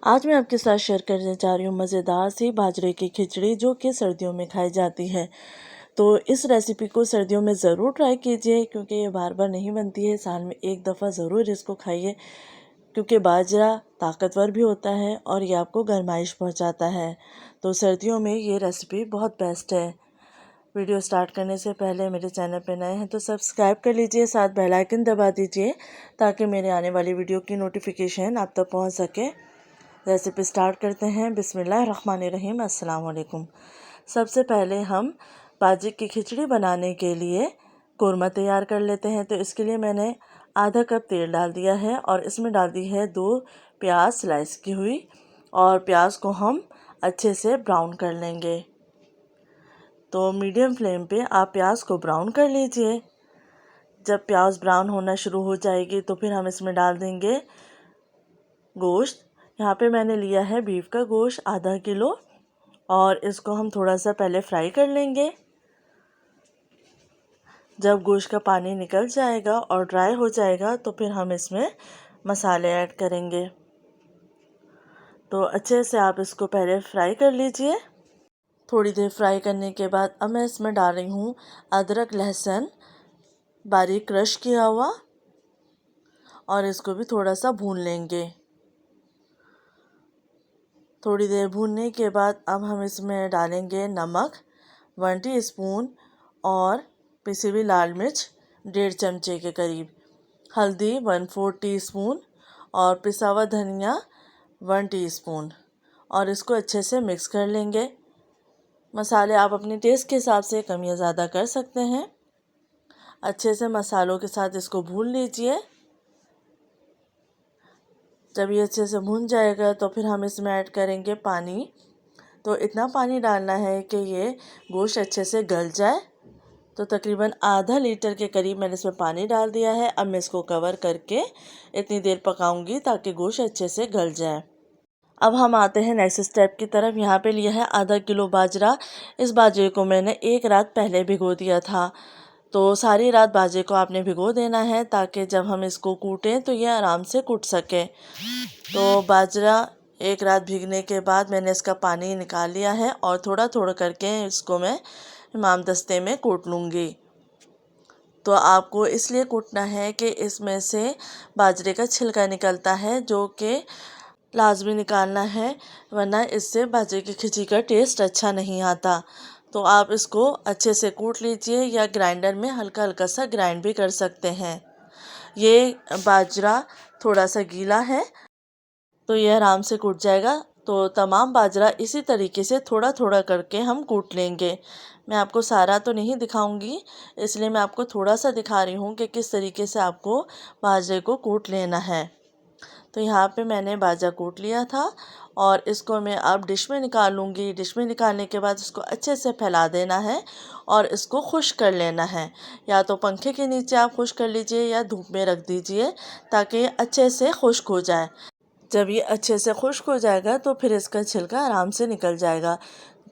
आज मैं आपके साथ शेयर करने जा रही हूँ मज़ेदार सी बाजरे की खिचड़ी जो कि सर्दियों में खाई जाती है। तो इस रेसिपी को सर्दियों में ज़रूर ट्राई कीजिए क्योंकि ये बार बार नहीं बनती है। साल में एक दफ़ा ज़रूर इसको खाइए क्योंकि बाजरा ताकतवर भी होता है और ये आपको गर्माइश पहुँचाता है। तो सर्दियों में ये रेसिपी बहुत बेस्ट है। वीडियो स्टार्ट करने से पहले मेरे चैनल पर नए हैं तो सब्सक्राइब कर लीजिए, साथ बेल आइकन दबा दीजिए ताकि मेरे आने वाली वीडियो की नोटिफिकेशन आप तक पहुँच सके। रेसिपी स्टार्ट करते हैं। बिस्मिल्लाहिर्रहमानिर्रहीम। अस्सलाम वालेकुम। सबसे पहले हम बाजरे की खिचड़ी बनाने के लिए कोरमा तैयार कर लेते हैं। तो इसके लिए मैंने आधा कप तेल डाल दिया है और इसमें डाल दी है 2 प्याज स्लाइस की हुई और प्याज को हम अच्छे से ब्राउन कर लेंगे। तो मीडियम फ्लेम पे आप प्याज को ब्राउन कर लीजिए। जब प्याज ब्राउन होना शुरू हो जाएगी तो फिर हम इसमें डाल देंगे गोश्त। यहाँ पे मैंने लिया है बीफ का गोश्त आधा किलो और इसको हम थोड़ा सा पहले फ्राई कर लेंगे। जब गोश्त का पानी निकल जाएगा और ड्राई हो जाएगा तो फिर हम इसमें मसाले ऐड करेंगे। तो अच्छे से आप इसको पहले फ्राई कर लीजिए। थोड़ी देर फ्राई करने के बाद अब मैं इसमें डाल रही हूँ अदरक लहसुन बारीक क्रश किया हुआ और इसको भी थोड़ा सा भून लेंगे। थोड़ी देर भूनने के बाद अब हम इसमें डालेंगे नमक 1 टीस्पून और पिसी हुई लाल मिर्च 1.5 चमचे के करीब, हल्दी 1/4 टीस्पून और पिसा हुआ धनिया 1 टीस्पून और इसको अच्छे से मिक्स कर लेंगे। मसाले आप अपने टेस्ट के हिसाब से कम या ज़्यादा कर सकते हैं। अच्छे से मसालों के साथ इसको भून लीजिए। जब ये अच्छे से भून जाएगा तो फिर हम इसमें ऐड करेंगे पानी। तो इतना पानी डालना है कि ये गोश्त अच्छे से गल जाए। तो तकरीबन आधा लीटर के करीब मैंने इसमें पानी डाल दिया है। अब मैं इसको कवर करके इतनी देर पकाऊंगी ताकि गोश्त अच्छे से गल जाए। अब हम आते हैं नेक्स्ट स्टेप की तरफ। यहाँ पे लिया है आधा किलो बाजरा। इस बाजरे को मैंने एक रात पहले भिगो दिया था। तो सारी रात बाजरे को आपने भिगो देना है ताकि जब हम इसको कूटें तो ये आराम से कूट सके। तो बाजरा एक रात भीगने के बाद मैंने इसका पानी निकाल लिया है और थोड़ा थोड़ा करके इसको मैं इमाम दस्ते में कूट लूँगी। तो आपको इसलिए कूटना है कि इसमें से बाजरे का छिलका निकलता है जो कि लाजमी निकालना है, वरना इससे बाजरे की खिचड़ी का टेस्ट अच्छा नहीं आता। तो आप इसको अच्छे से कूट लीजिए या ग्राइंडर में हल्का हल्का सा ग्राइंड भी कर सकते हैं। ये बाजरा थोड़ा सा गीला है तो ये आराम से कूट जाएगा। तो तमाम बाजरा इसी तरीके से थोड़ा थोड़ा करके हम कूट लेंगे। मैं आपको सारा तो नहीं दिखाऊंगी, इसलिए मैं आपको थोड़ा सा दिखा रही हूँ कि किस तरीके से आपको बाजरे को कूट लेना है। तो यहाँ पे मैंने बाजरा कूट लिया था और इसको मैं अब डिश में निकाल लूँगी। डिश में निकालने के बाद इसको अच्छे से फैला देना है और इसको खुश्क कर लेना है। या तो पंखे के नीचे आप खुश्क कर लीजिए या धूप में रख दीजिए ताकि अच्छे से खुश्क हो जाए। जब ये अच्छे से खुश्क हो जाएगा तो फिर इसका छिलका आराम से निकल जाएगा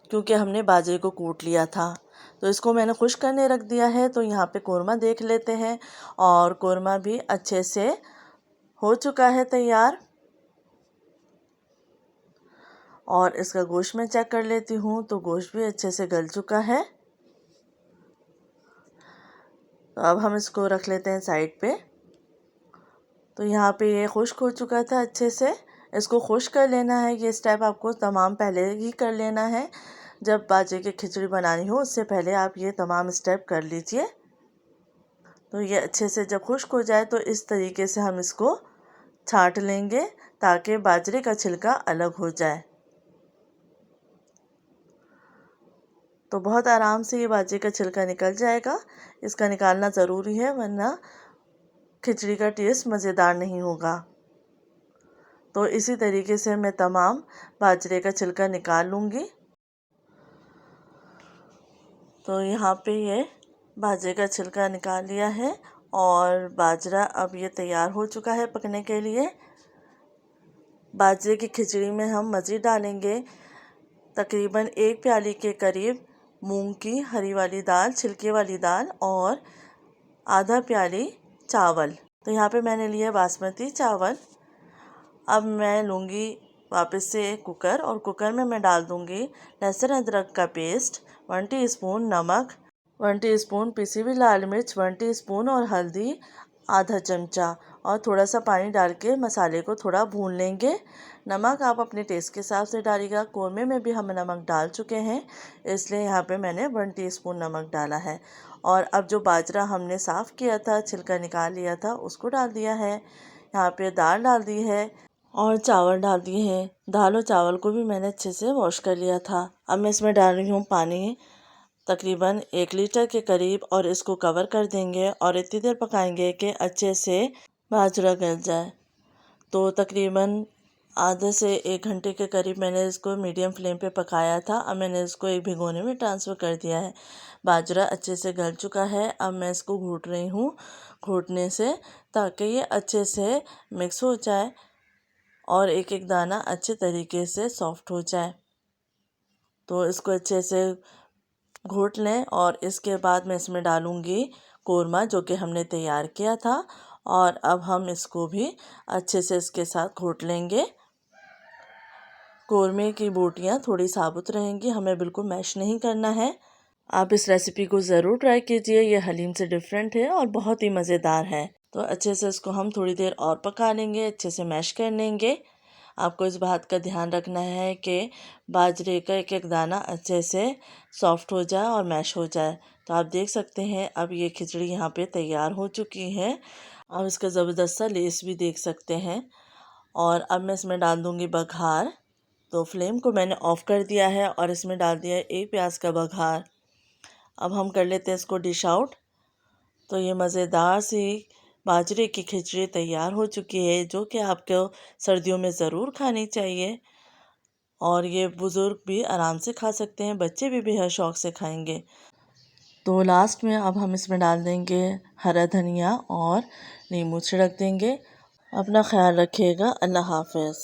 क्योंकि हमने बाजरे को कूट लिया था। तो इसको मैंने खुश्क करने रख दिया है। तो यहाँ पे कोरमा देख लेते हैं और कोरमा भी अच्छे से हो चुका है तैयार। और इसका गोश्त मैं चेक कर लेती हूँ तो गोश्त भी अच्छे से गल चुका है। तो अब हम इसको रख लेते हैं साइड पे। तो यहाँ पे ये खुश्क हो चुका था अच्छे से। इसको खुश्क कर लेना है। ये स्टेप आपको तमाम पहले ही कर लेना है। जब बाजरे की खिचड़ी बनानी हो उससे पहले आप ये तमाम स्टेप कर लीजिए। तो ये अच्छे से जब खुश्क हो जाए तो इस तरीके से हम इसको छाँट लेंगे ताकि बाजरे का छिलका अलग हो जाए। तो बहुत आराम से ये बाजरे का छिलका निकल जाएगा। इसका निकालना ज़रूरी है वरना खिचड़ी का टेस्ट मज़ेदार नहीं होगा। तो इसी तरीके से मैं तमाम बाजरे का छिलका निकाल लूँगी। तो यहाँ पे ये बाजरे का छिलका निकाल लिया है और बाजरा अब ये तैयार हो चुका है पकने के लिए। बाजरे की खिचड़ी में हम मज़ीद डालेंगे तकरीबन 1 प्याली के करीब मूंग की हरी वाली दाल, छिलके वाली दाल और आधा प्याली चावल। तो यहाँ पे मैंने लिया बासमती चावल। अब मैं लूँगी वापस से कुकर, और कुकर में मैं डाल दूँगी लहसुन अदरक का पेस्ट, 1 टीस्पून नमक, 1 टीस्पून पिसी हुई लाल मिर्च, 1 टीस्पून और हल्दी आधा चमचा, और थोड़ा सा पानी डाल के मसाले को थोड़ा भून लेंगे। नमक आप अपने टेस्ट के हिसाब से डालिएगा। कौरमे में भी हम नमक डाल चुके हैं, इसलिए यहाँ पे मैंने 1 टीस्पून नमक डाला है। और अब जो बाजरा हमने साफ़ किया था, छिलका निकाल लिया था, उसको डाल दिया है। यहाँ पे दाल डाल दी है और चावल डाल दिए हैं। दाल और चावल को भी मैंने अच्छे से वॉश कर लिया था। अब मैं इसमें डाल रही हूँ पानी, तकरीबन 1 लीटर के करीब, और इसको कवर कर देंगे और इतनी देर पकाएंगे कि अच्छे से बाजरा गल जाए। तो तकरीबन आधे से 1 घंटे के करीब मैंने इसको मीडियम फ्लेम पे पकाया था। अब मैंने इसको एक भिगोने में ट्रांसफ़र कर दिया है। बाजरा अच्छे से गल चुका है। अब मैं इसको घूट रही हूँ घूटने से, ताकि ये अच्छे से मिक्स हो जाए और एक एक दाना अच्छे तरीके से सॉफ्ट हो जाए। तो इसको अच्छे से घोट लें और इसके बाद मैं इसमें डालूँगी कौरमा जो कि हमने तैयार किया था, और अब हम इसको भी अच्छे से इसके साथ घोट लेंगे। कौरमे की बोटियाँ थोड़ी साबुत रहेंगी, हमें बिल्कुल मैश नहीं करना है। आप इस रेसिपी को ज़रूर ट्राई कीजिए, ये हलीम से डिफरेंट है और बहुत ही मज़ेदार है। तो अच्छे से इसको हम थोड़ी देर और पका लेंगे, अच्छे से मैश कर लेंगे। आपको इस बात का ध्यान रखना है कि बाजरे का एक एक दाना अच्छे से सॉफ्ट हो जाए और मैश हो जाए। तो आप देख सकते हैं अब ये खिचड़ी यहाँ पे तैयार हो चुकी है। आप इसका ज़बरदस्त सा लेस भी देख सकते हैं। और अब मैं इसमें डाल दूँगी बघार। तो फ्लेम को मैंने ऑफ़ कर दिया है और इसमें डाल दिया है 1 प्याज का बघार। अब हम कर लेते हैं इसको डिश आउट। तो ये मज़ेदार सी बाजरे की खिचड़ी तैयार हो चुकी है, जो कि आपको सर्दियों में ज़रूर खानी चाहिए, और ये बुज़ुर्ग भी आराम से खा सकते हैं, बच्चे भी बेहद शौक़ से खाएंगे। तो लास्ट में अब हम इसमें डाल देंगे हरा धनिया और नींबू छिड़क देंगे। अपना ख्याल रखिएगा। अल्लाह हाफ़िज़।